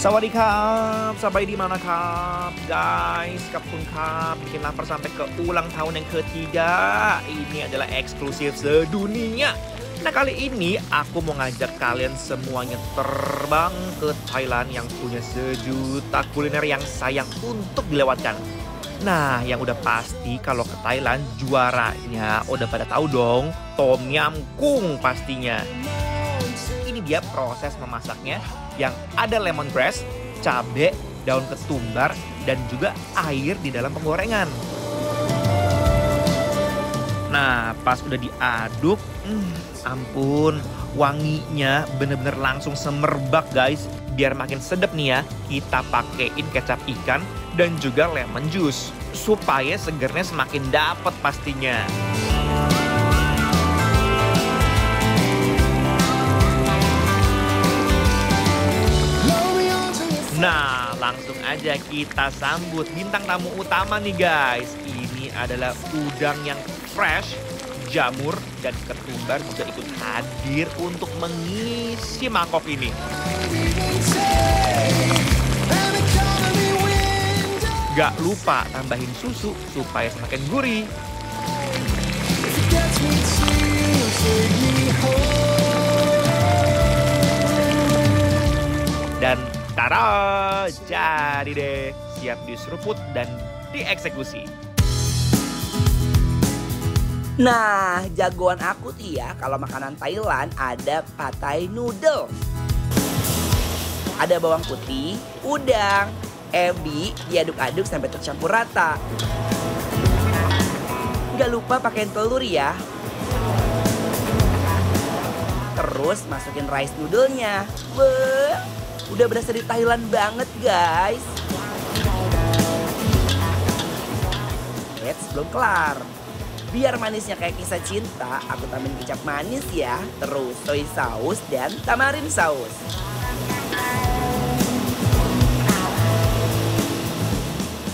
สวัสดีครับสบายdi manaครับguys ขอบคุณครับ bikin lapar sampai ke ulang tahun yang ketiga. Ini adalah eksklusif sedunia. Nah kali ini aku mau ngajak kalian semuanya terbang ke Thailand yang punya sejuta kuliner yang sayang untuk dilewatkan. Nah yang udah pasti kalau ke Thailand juaranya udah pada tahu dong, Tom Yam Goong pastinya. Ini dia proses memasaknya yang ada lemongrass, cabe, daun ketumbar, dan juga air di dalam penggorengan. Nah, pas udah diaduk, ampun, wanginya bener-bener langsung semerbak guys. Biar makin sedap nih ya, kita pakein kecap ikan dan juga lemon juice. Supaya segernya semakin dapet pastinya. Nah, langsung aja kita sambut bintang tamu utama nih guys. Ini adalah udang yang fresh, jamur dan ketumbar juga ikut hadir untuk mengisi mangkok ini. Gak lupa tambahin susu supaya semakin gurih. Dan tara, jadi deh, siap diseruput dan dieksekusi. Nah, jagoan aku tuh ya kalau makanan Thailand ada pad thai noodle. Ada bawang putih, udang, ebi, diaduk-aduk sampai tercampur rata. Gak lupa pakai telur ya. Terus masukin rice noodle-nya. Wah, udah berasa di Thailand banget guys. Belum kelar. Biar manisnya kayak kisah cinta, aku tambahin kecap manis ya. Terus soy saus dan tamarin saus.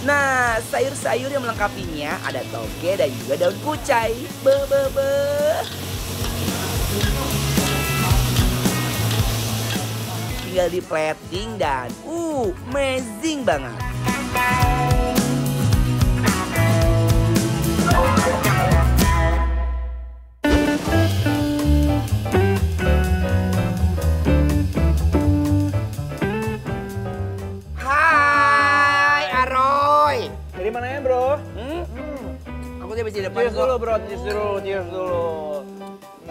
Nah, sayur-sayur yang melengkapinya ada toge dan juga daun kucai. Tinggal di plating dan amazing banget. Hai Aroy. Dari mana ya bro? Aku udah di depan. Cheers dulu bro, cheers dulu.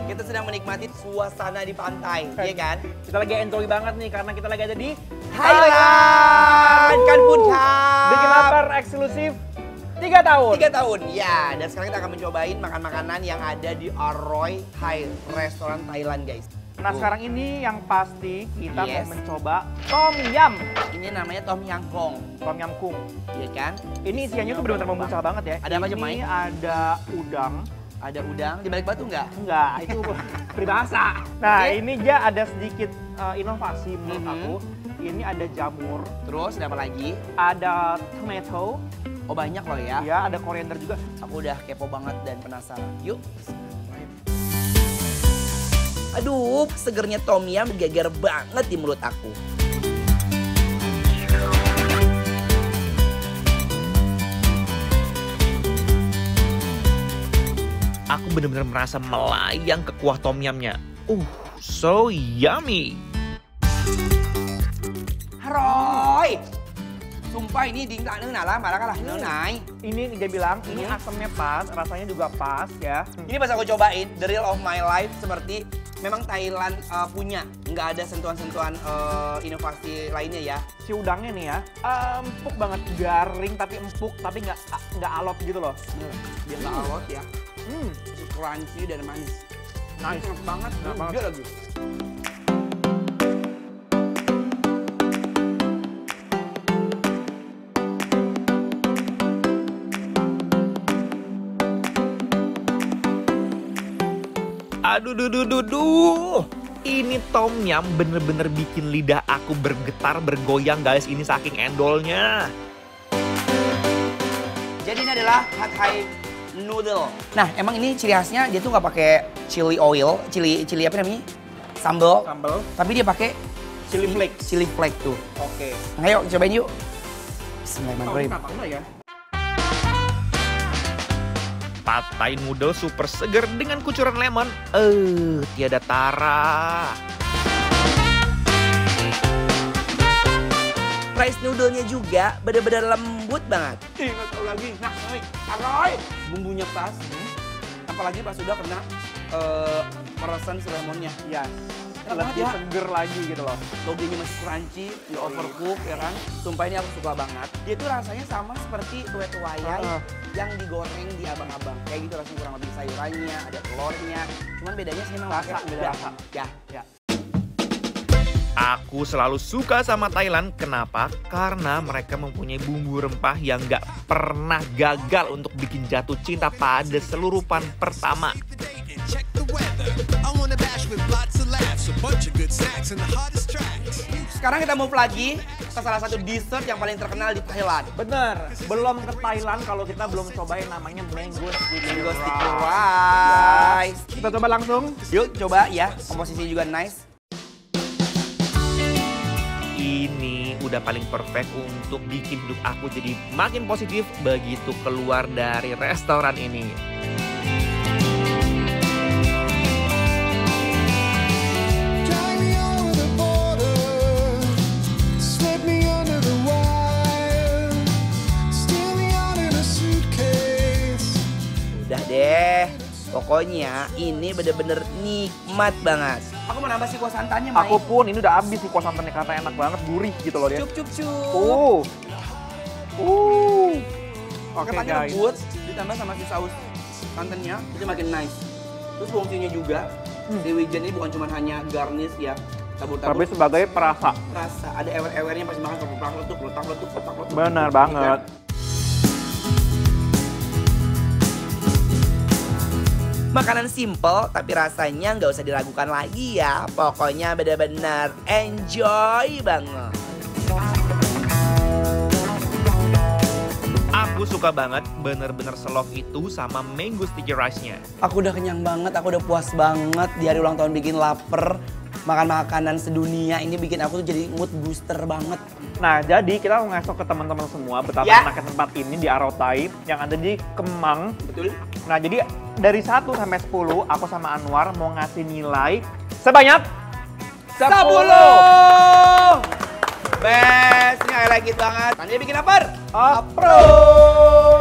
Kita sedang menikmati suasana di pantai, iya kan? Kita lagi enjoy banget nih karena kita lagi ada di Thailand kan pun Kap. Bikin lapar eksklusif 3 tahun. 3 tahun, ya. Dan sekarang kita akan mencobain makan makanan yang ada di Aroy Thai, restoran Thailand guys. Nah sekarang ini yang pasti kita Yes. mau mencoba Tom Yam. Ini namanya Tom Yam Goong, Tom Yam Goong. iya kan? Ini isiannya tuh benar-benar membuncah banget ya. Ada apa aja, Mai? Ini ada udang. Ada udang di balik batu nggak? Enggak, itu peribahasa. Nah Oke. ini dia ada sedikit inovasi menurut aku. Ini ada jamur, Terus ada apa lagi? ada tomato, Oh banyak loh ya. ya ada koriander juga. Aku udah kepo banget dan penasaran. Yuk. Aduh, segernya tom yum geger banget di mulut aku. Aku benar-benar merasa melayang ke kuah tom yumnya. So yummy. Haroy! Sumpah ini ding tak nang lah, malah kalah nai. Ini dia bilang, ini asamnya pas, rasanya juga pas ya. Ini pas aku cobain, the real of my life seperti memang Thailand punya. Nggak ada sentuhan-sentuhan inovasi lainnya ya. Si udangnya nih ya, empuk banget, garing tapi empuk, tapi nggak alot gitu loh. Dia nggak alot ya. Masih crunchy dan manis. Nice. Enak banget, Enak banget. juga lagi. Aduh. Ini tom yum bener-bener bikin lidah aku bergetar, bergoyang guys. Ini saking endolnya. Jadi ini adalah pad thai noodle. Nah, emang ini ciri khasnya dia tuh nggak pakai chili oil, chili apa namanya? Sambal. Sambal. Tapi dia pakai Chili flake. Chili flake tuh. Oke. Ayo cobain yuk. Oh, Bismillahirrahmanirrahim. enggak ya? Pad Thai noodle super seger dengan kucuran lemon. Tiada tara. Rice noodle-nya juga bener-bener lembut banget. Ih, nggak tahu lagi. Nah, aroy. Bumbunya pas. Apalagi pas sudah kena peresan si lemonnya. Yes. Enak banget ya. Seger lagi gitu loh. Togenya masih crunchy, di overcook ya kan. Sumpah ini aku suka banget. Dia tuh rasanya sama seperti kue tuwayai yang digoreng di abang-abang. Kayak gitu rasanya kurang lebih sayurannya, ada telurnya. Cuman bedanya sih memang Rasa, beda rasa. Ya. Aku selalu suka sama Thailand. Kenapa? Karena mereka mempunyai bumbu rempah yang nggak pernah gagal untuk bikin jatuh cinta pada seluruh pan pertama. Sekarang kita move lagi ke salah satu dessert yang paling terkenal di Thailand. Bener, belum ke Thailand kalau kita belum cobain namanya mango Mango sticky rice. Kita coba langsung. Yuk coba ya, komposisinya juga nice. Ini udah paling perfect untuk bikin hidup aku jadi makin positif begitu keluar dari restoran ini. Udah deh, pokoknya ini bener-bener nikmat banget. Aku mau nambah si kuah santannya, Mai. Aku pun ini udah habis sih kuah santannya karena enak banget, gurih gitu loh dia. Cup. Oke Kepaknya guys. lembut, ditambah sama si saus santannya, itu makin nice. Terus fungsinya juga, si wijen ini bukan cuma hanya garnish ya, tabur-tabur. Tapi sebagai perasa. Rasa, ada ewer-ewernya pas makan letuk. Benar banget. Makanan simple tapi rasanya nggak usah diragukan lagi ya. Pokoknya bener-bener enjoy banget. Aku suka banget bener-bener selove itu sama mango sticky rice-nya. Aku udah kenyang banget, aku udah puas banget di hari ulang tahun bikin lapar. Makan makanan sedunia ini bikin aku tuh jadi mood booster banget. Nah, jadi kita mau ngasih ke teman-teman semua betapa Ya. enaknya tempat ini di Arotai yang ada di Kemang. Betul? Nah, jadi dari 1 sampai 10, aku sama Anwar mau ngasih nilai sebanyak 10! Best, ini highlight banget. Tanya bikin lapar? Approve!